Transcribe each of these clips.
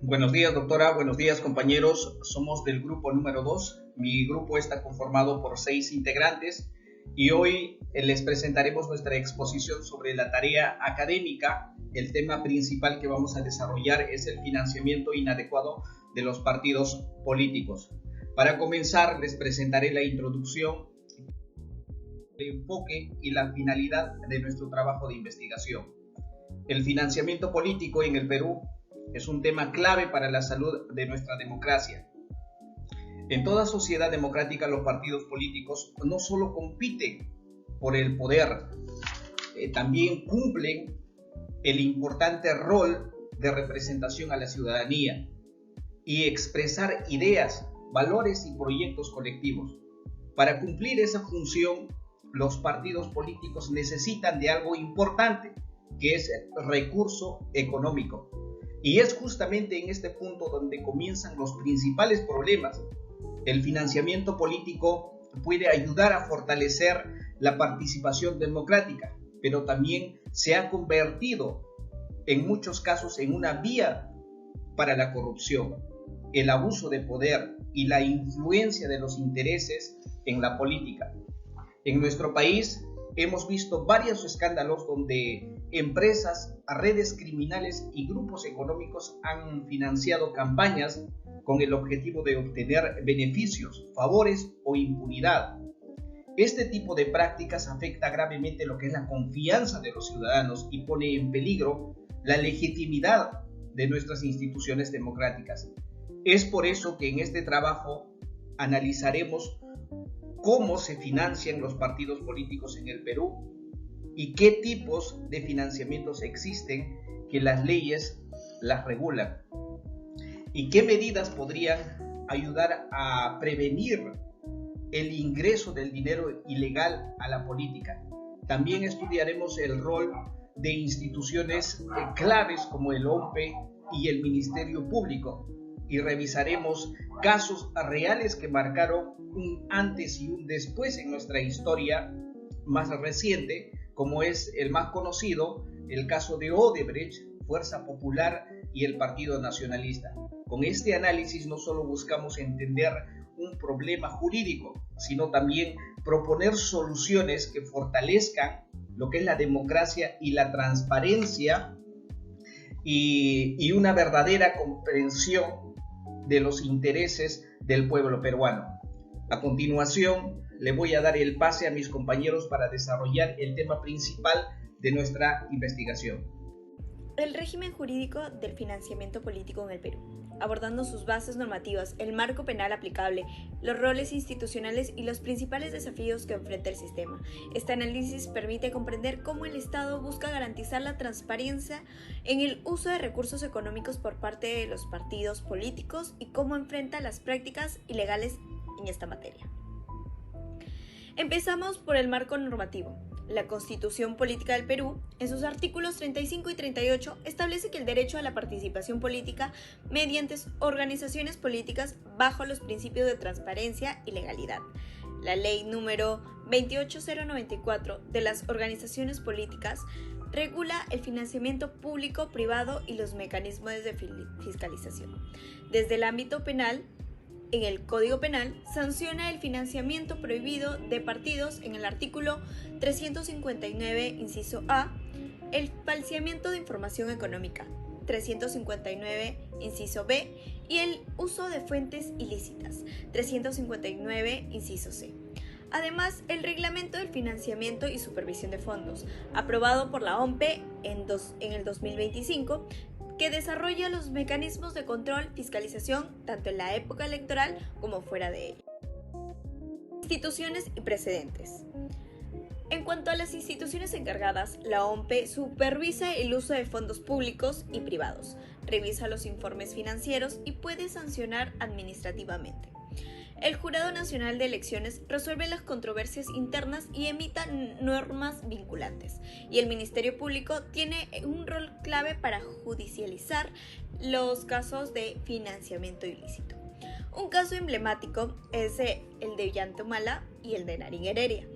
Buenos días, doctora. Buenos días, compañeros. Somos del grupo número 2. Mi grupo está conformado por 6 integrantes y hoy les presentaremos nuestra exposición sobre la tarea académica. El tema principal que vamos a desarrollar es el financiamiento inadecuado de los partidos políticos. Para comenzar, les presentaré la introducción, el enfoque y la finalidad de nuestro trabajo de investigación. El financiamiento político en el Perú es un tema clave para la salud de nuestra democracia. En toda sociedad democrática, los partidos políticos no solo compiten por el poder, también cumplen el importante rol de representación a la ciudadanía y expresar ideas, valores y proyectos colectivos. Para cumplir esa función, los partidos políticos necesitan de algo importante, que es el recurso económico. Y es justamente en este punto donde comienzan los principales problemas. El financiamiento político puede ayudar a fortalecer la participación democrática, pero también se ha convertido en muchos casos en una vía para la corrupción, el abuso de poder y la influencia de los intereses en la política. En nuestro país hemos visto varios escándalos donde empresas, redes criminales y grupos económicos han financiado campañas con el objetivo de obtener beneficios, favores o impunidad. Este tipo de prácticas afecta gravemente lo que es la confianza de los ciudadanos y pone en peligro la legitimidad de nuestras instituciones democráticas. Es por eso que en este trabajo analizaremos cómo se financian los partidos políticos en el Perú y qué tipos de financiamientos existen que las leyes las regulan y qué medidas podrían ayudar a prevenir el ingreso del dinero ilegal a la política. También estudiaremos el rol de instituciones claves como el OMPE y el Ministerio Público y revisaremos casos reales que marcaron un antes y un después en nuestra historia más reciente, como es el más conocido, el caso de Odebrecht, Fuerza Popular y el Partido Nacionalista. Con este análisis no solo buscamos entender un problema jurídico, sino también proponer soluciones que fortalezcan lo que es la democracia y la transparencia y una verdadera comprensión de los intereses del pueblo peruano. A continuación, le voy a dar el pase a mis compañeros para desarrollar el tema principal de nuestra investigación. El régimen jurídico del financiamiento político en el Perú, abordando sus bases normativas, el marco penal aplicable, los roles institucionales y los principales desafíos que enfrenta el sistema. Este análisis permite comprender cómo el Estado busca garantizar la transparencia en el uso de recursos económicos por parte de los partidos políticos y cómo enfrenta las prácticas ilegales en esta materia. Empezamos por el marco normativo. La Constitución Política del Perú, en sus artículos 35 y 38, establece que el derecho a la participación política mediante organizaciones políticas bajo los principios de transparencia y legalidad. La ley número 28094 de las organizaciones políticas regula el financiamiento público, privado y los mecanismos de fiscalización. Desde el ámbito penal, en el Código Penal, sanciona el financiamiento prohibido de partidos en el artículo 359, inciso A, el falseamiento de información económica, 359, inciso B, y el uso de fuentes ilícitas, 359, inciso C. Además, el Reglamento del Financiamiento y Supervisión de Fondos, aprobado por la OMPE en el 2025, que desarrolla los mecanismos de control, fiscalización, tanto en la época electoral como fuera de ella. Instituciones y precedentes. En cuanto a las instituciones encargadas, la OMPE supervisa el uso de fondos públicos y privados, revisa los informes financieros y puede sancionar administrativamente. El Jurado Nacional de Elecciones resuelve las controversias internas y emita normas vinculantes, y el Ministerio Público tiene un rol clave para judicializar los casos de financiamiento ilícito. Un caso emblemático es el de Ollanta Humala y el de Narín Heredia.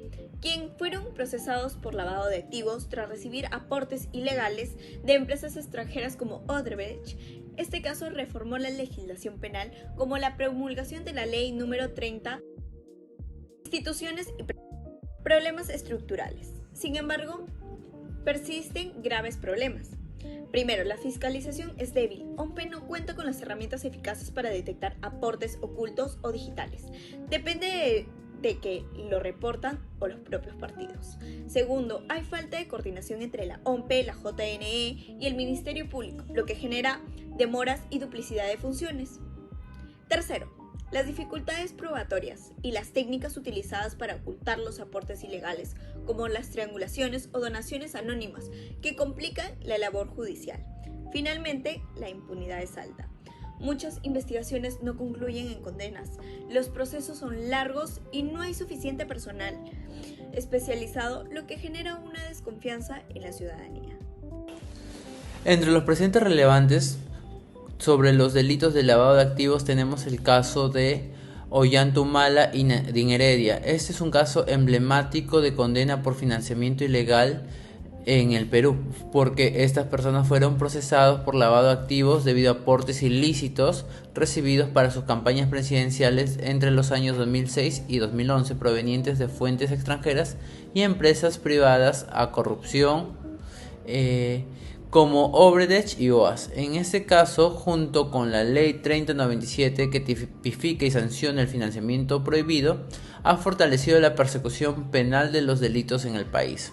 quien fueron procesados por lavado de activos tras recibir aportes ilegales de empresas extranjeras como Odebrecht. Este caso reformó la legislación penal como la promulgación de la Ley número 30, instituciones y problemas estructurales. Sin embargo, persisten graves problemas. Primero, la fiscalización es débil. OMPE no cuenta con las herramientas eficaces para detectar aportes ocultos o digitales. Depende de que lo reportan o los propios partidos. Segundo, hay falta de coordinación entre la OMPE, la JNE y el Ministerio Público, lo que genera demoras y duplicidad de funciones. Tercero, las dificultades probatorias y las técnicas utilizadas para ocultar los aportes ilegales, como las triangulaciones o donaciones anónimas, que complican la labor judicial. Finalmente, la impunidad es alta. Muchas investigaciones no concluyen en condenas, los procesos son largos y no hay suficiente personal especializado, lo que genera una desconfianza en la ciudadanía. Entre los presentes relevantes sobre los delitos de lavado de activos tenemos el caso de Ollantumala y Nadine Heredia. Este es un caso emblemático de condena por financiamiento ilegal en el Perú, porque estas personas fueron procesados por lavado de activos debido a aportes ilícitos recibidos para sus campañas presidenciales entre los años 2006 y 2011 provenientes de fuentes extranjeras y empresas privadas a corrupción, como Odebrecht y OAS. En este caso, junto con la Ley 3097 que tipifica y sanciona el financiamiento prohibido, ha fortalecido la persecución penal de los delitos en el país.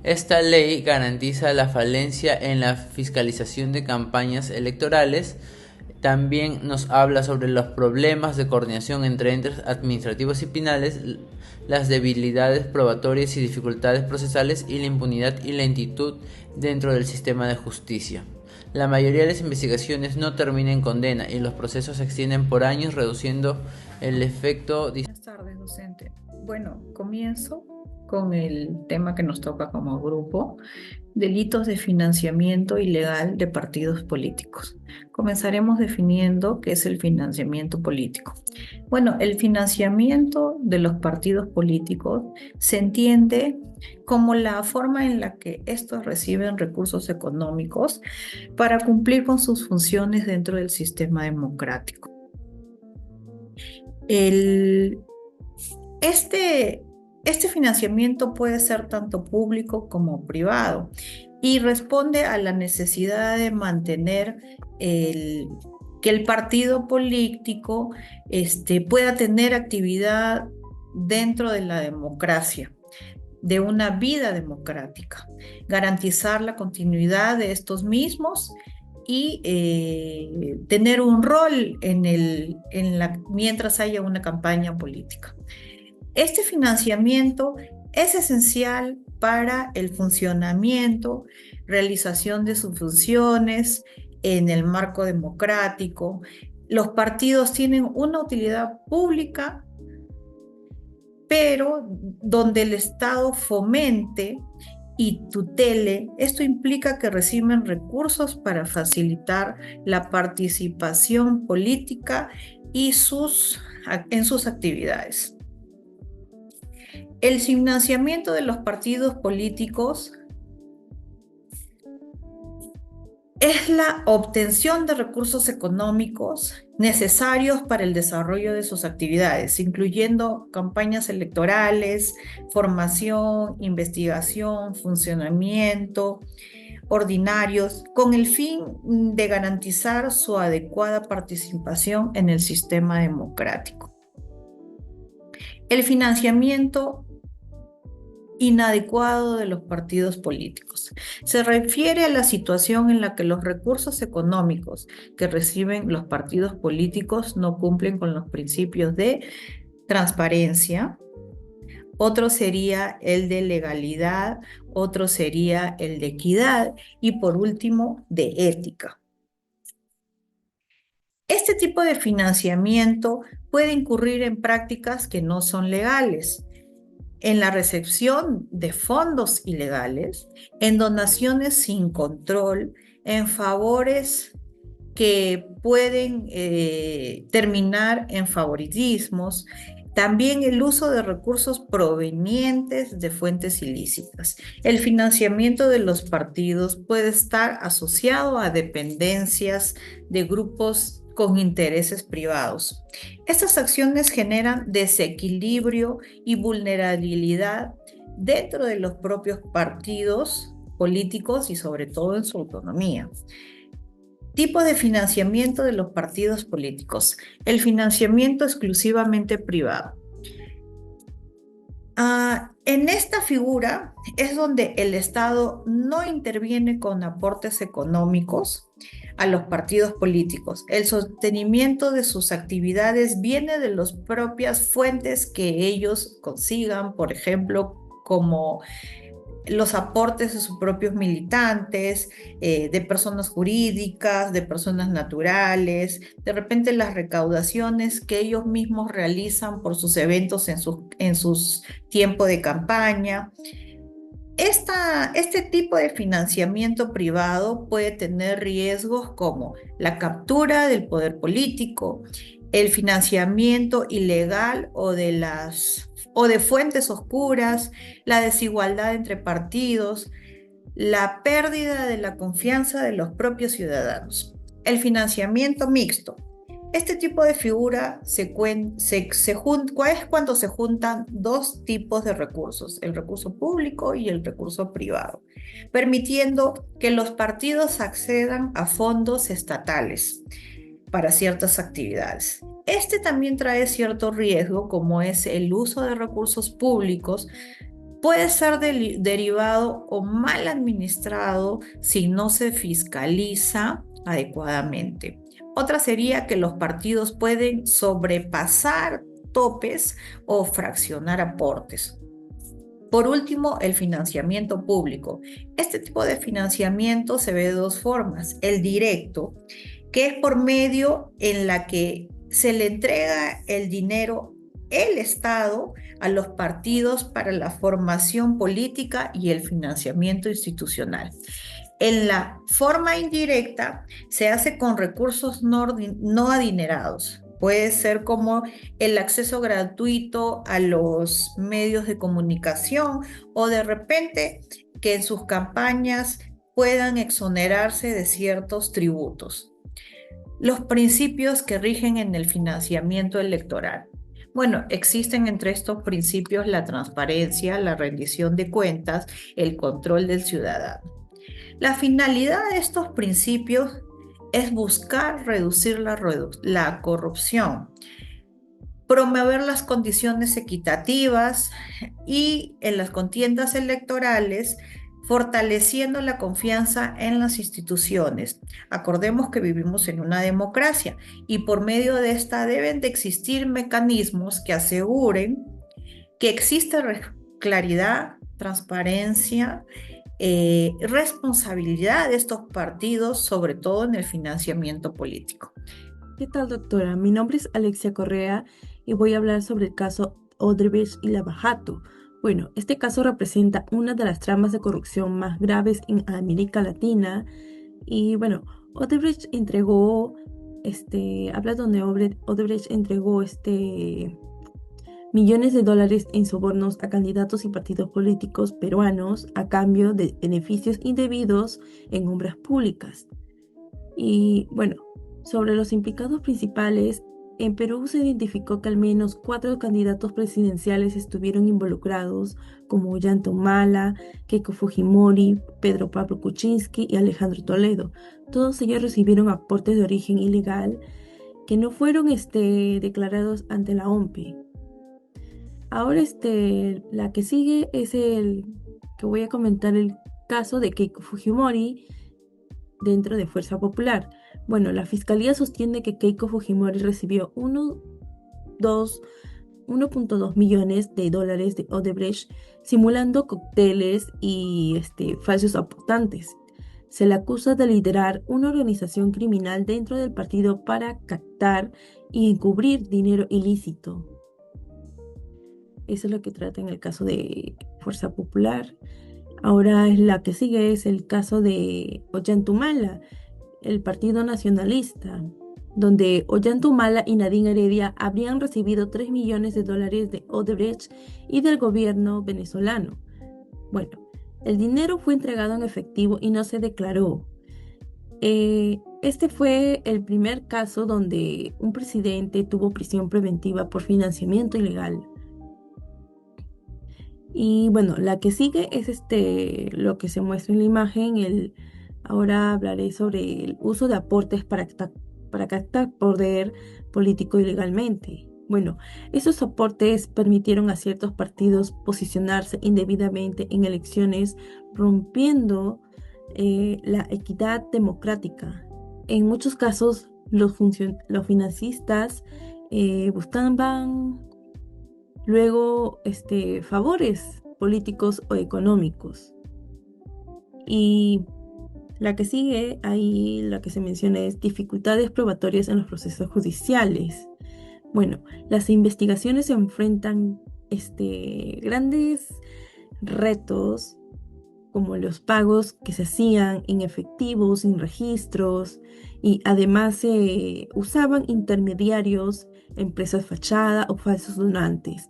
Esta ley garantiza la falencia en la fiscalización de campañas electorales. También nos habla sobre los problemas de coordinación entre entes administrativos y penales, las debilidades probatorias y dificultades procesales y la impunidad y lentitud dentro del sistema de justicia. La mayoría de las investigaciones no terminan en condena y los procesos se extienden por años, reduciendo el efecto. Buenas tardes, docente. Bueno, comienzo con el tema que nos toca como grupo, delitos de financiamiento ilegal de partidos políticos. Comenzaremos definiendo qué es el financiamiento político. Bueno, el financiamiento de los partidos políticos se entiende como la forma en la que estos reciben recursos económicos para cumplir con sus funciones dentro del sistema democrático. Este financiamiento puede ser tanto público como privado y responde a la necesidad de mantener que el partido político pueda tener actividad dentro de la democracia, de una vida democrática, garantizar la continuidad de estos mismos y tener un rol mientras haya una campaña política. Este financiamiento es esencial para el funcionamiento, realización de sus funciones en el marco democrático. Los partidos tienen una utilidad pública, pero donde el Estado fomente y tutele. Esto implica que reciben recursos para facilitar la participación política y en sus actividades. El financiamiento de los partidos políticos es la obtención de recursos económicos necesarios para el desarrollo de sus actividades, incluyendo campañas electorales, formación, investigación, funcionamiento ordinarios, con el fin de garantizar su adecuada participación en el sistema democrático. El financiamiento inadecuado de los partidos políticos se refiere a la situación en la que los recursos económicos que reciben los partidos políticos no cumplen con los principios de transparencia. Otro sería el de legalidad, otro sería el de equidad y por último de ética. Este tipo de financiamiento puede incurrir en prácticas que no son legales, en la recepción de fondos ilegales, en donaciones sin control, en favores que pueden terminar en favoritismos, También el uso de recursos provenientes de fuentes ilícitas. El financiamiento de los partidos puede estar asociado a dependencias de grupos con intereses privados. Estas acciones generan desequilibrio y vulnerabilidad dentro de los propios partidos políticos y sobre todo en su autonomía. Tipos de financiamiento de los partidos políticos. El financiamiento exclusivamente privado. En esta figura es donde el Estado no interviene con aportes económicos a los partidos políticos. El sostenimiento de sus actividades viene de las propias fuentes que ellos consigan, por ejemplo, como los aportes de sus propios militantes, de personas jurídicas, de personas naturales, de repente las recaudaciones que ellos mismos realizan por sus eventos en sus tiempos de campaña. Este tipo de financiamiento privado puede tener riesgos como la captura del poder político, el financiamiento ilegal o de fuentes oscuras, la desigualdad entre partidos, la pérdida de la confianza de los propios ciudadanos. El financiamiento mixto. Este tipo de figura es cuando se juntan dos tipos de recursos, el recurso público y el recurso privado, permitiendo que los partidos accedan a fondos estatales para ciertas actividades. Este también trae cierto riesgo, como es el uso de recursos públicos, puede ser derivado o mal administrado si no se fiscaliza adecuadamente. Otra sería que los partidos pueden sobrepasar topes o fraccionar aportes. Por último, el financiamiento público. Este tipo de financiamiento se ve de dos formas. El directo, que es por medio en la que se le entrega el dinero, el Estado, a los partidos para la formación política y el financiamiento institucional. En la forma indirecta se hace con recursos no adinerados. Puede ser como el acceso gratuito a los medios de comunicación o de repente que en sus campañas puedan exonerarse de ciertos tributos. Los principios que rigen en el financiamiento electoral. Bueno, existen entre estos principios la transparencia, la rendición de cuentas, el control del ciudadano. La finalidad de estos principios es buscar reducir la corrupción, promover las condiciones equitativas y en las contiendas electorales, fortaleciendo la confianza en las instituciones. Acordemos que vivimos en una democracia y por medio de esta deben de existir mecanismos que aseguren que existe claridad, transparencia, responsabilidad de estos partidos, sobre todo en el financiamiento político. ¿Qué tal, doctora? Mi nombre es Alexia Correa y voy a hablar sobre el caso Odebrecht y Lava Jato. Bueno, este caso representa una de las tramas de corrupción más graves en América Latina y bueno, Odebrecht entregó, habla donde Odebrecht entregó millones de dólares en sobornos a candidatos y partidos políticos peruanos a cambio de beneficios indebidos en obras públicas. Y bueno, sobre los implicados principales, en Perú se identificó que al menos 4 candidatos presidenciales estuvieron involucrados, como Ollanta Humala, Keiko Fujimori, Pedro Pablo Kuczynski y Alejandro Toledo. Todos ellos recibieron aportes de origen ilegal que no fueron declarados ante la OMPE. Ahora la que sigue es el que voy a comentar, el caso de Keiko Fujimori dentro de Fuerza Popular. Bueno, la fiscalía sostiene que Keiko Fujimori recibió 1.2 millones de dólares de Odebrecht simulando cócteles y falsos aportantes. Se le acusa de liderar una organización criminal dentro del partido para captar y encubrir dinero ilícito. Eso es lo que trata en el caso de Fuerza Popular. Ahora la que sigue es el caso de Ollanta Humala, el Partido Nacionalista. donde Ollanta Humala y Nadine Heredia habrían recibido $3 millones de Odebrecht y del gobierno venezolano. Bueno, el dinero fue entregado en efectivo y no se declaró. Este fue el primer caso donde un presidente tuvo prisión preventiva por financiamiento ilegal. Y bueno, la que sigue es lo que se muestra en la imagen. Ahora hablaré sobre el uso de aportes para captar poder político ilegalmente. Bueno, esos aportes permitieron a ciertos partidos posicionarse indebidamente en elecciones, rompiendo la equidad democrática. En muchos casos, los financistas buscaban luego favores políticos o económicos. Y la que sigue, ahí la que se menciona es dificultades probatorias en los procesos judiciales. Bueno, las investigaciones se enfrentan grandes retos, como los pagos que se hacían en efectivo, sin registros, y además se usaban intermediarios, empresas fachada o falsos donantes.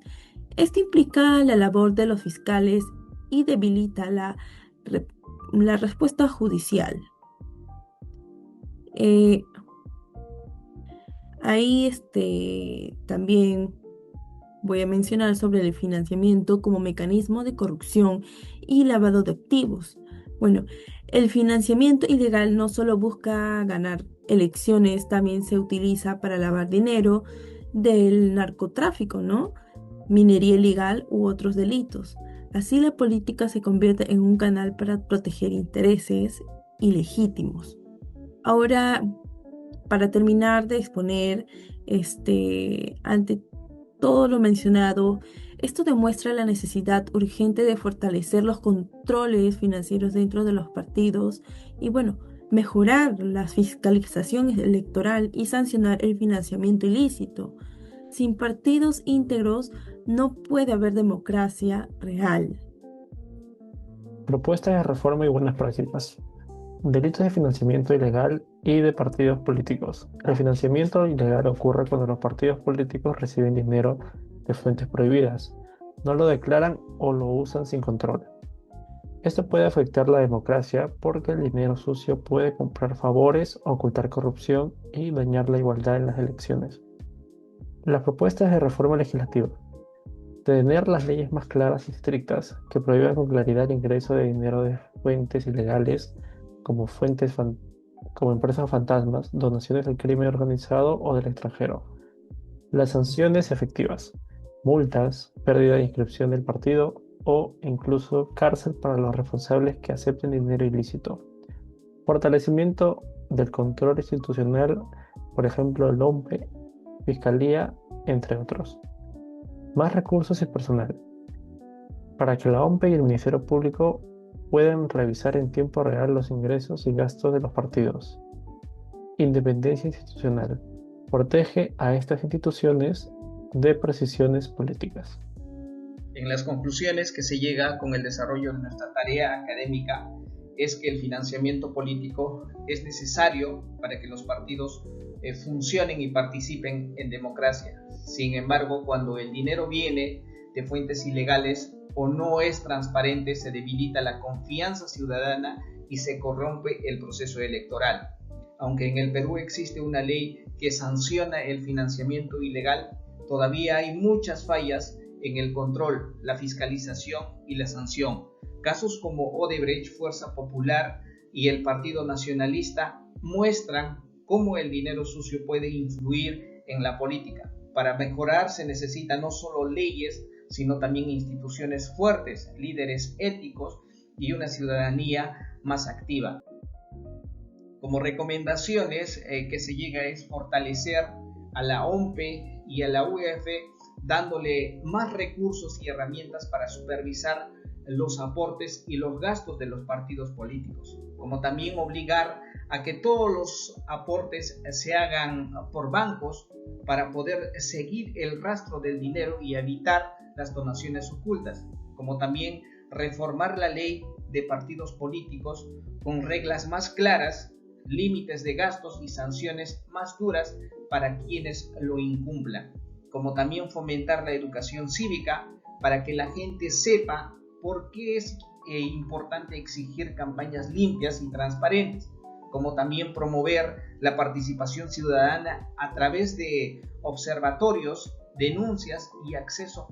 Esto implica la labor de los fiscales y debilita la respuesta judicial. Ahí también voy a mencionar sobre el financiamiento como mecanismo de corrupción y lavado de activos. Bueno, el financiamiento ilegal no solo busca ganar elecciones, también se utiliza para lavar dinero del narcotráfico, ¿no? Minería ilegal u otros delitos. Así la política se convierte en un canal para proteger intereses ilegítimos. Ahora, para terminar de exponer, ante todo lo mencionado, esto demuestra la necesidad urgente de fortalecer los controles financieros dentro de los partidos y, bueno, mejorar la fiscalización electoral y sancionar el financiamiento ilícito. Sin partidos íntegros no puede haber democracia real. Propuestas de reforma y buenas prácticas. Delitos de financiamiento ilegal y de partidos políticos. El financiamiento ilegal ocurre cuando los partidos políticos reciben dinero de fuentes prohibidas, no lo declaran o lo usan sin control. Esto puede afectar la democracia porque el dinero sucio puede comprar favores, ocultar corrupción y dañar la igualdad en las elecciones. Las propuestas de reforma legislativa. Tener las leyes más claras y estrictas que prohíban con claridad el ingreso de dinero de fuentes ilegales como empresas fantasmas, donaciones del crimen organizado o del extranjero. Las sanciones efectivas, multas, pérdida de inscripción del partido o incluso cárcel para los responsables que acepten dinero ilícito. Fortalecimiento del control institucional, por ejemplo, el OMPE, Fiscalía, entre otros. Más recursos y personal. Para que la OMPE y el Ministerio Público pueden revisar en tiempo real los ingresos y gastos de los partidos. Independencia institucional. Protege a estas instituciones de precisiones políticas. En las conclusiones que se llega con el desarrollo de nuestra tarea académica es que el financiamiento político es necesario para que los partidos funcionen y participen en democracia. Sin embargo, cuando el dinero viene de fuentes ilegales o no es transparente, se debilita la confianza ciudadana y se corrompe el proceso electoral. Aunque en el Perú existe una ley que sanciona el financiamiento ilegal, todavía hay muchas fallas en el control, la fiscalización y la sanción. Casos como Odebrecht, Fuerza Popular y el Partido Nacionalista muestran cómo el dinero sucio puede influir en la política. Para mejorar se necesitan no solo leyes, sino también instituciones fuertes, líderes éticos y una ciudadanía más activa. Como recomendaciones que se llega es fortalecer a la OMPE y a la UEF, dándole más recursos y herramientas para supervisar los aportes y los gastos de los partidos políticos, como también obligar a que todos los aportes se hagan por bancos para poder seguir el rastro del dinero y evitar las donaciones ocultas, como también reformar la ley de partidos políticos con reglas más claras límites de gastos y sanciones más duras para quienes lo incumplan, como también fomentar la educación cívica para que la gente sepa por qué es importante exigir campañas limpias y transparentes, como también promover la participación ciudadana a través de observatorios, denuncias y acceso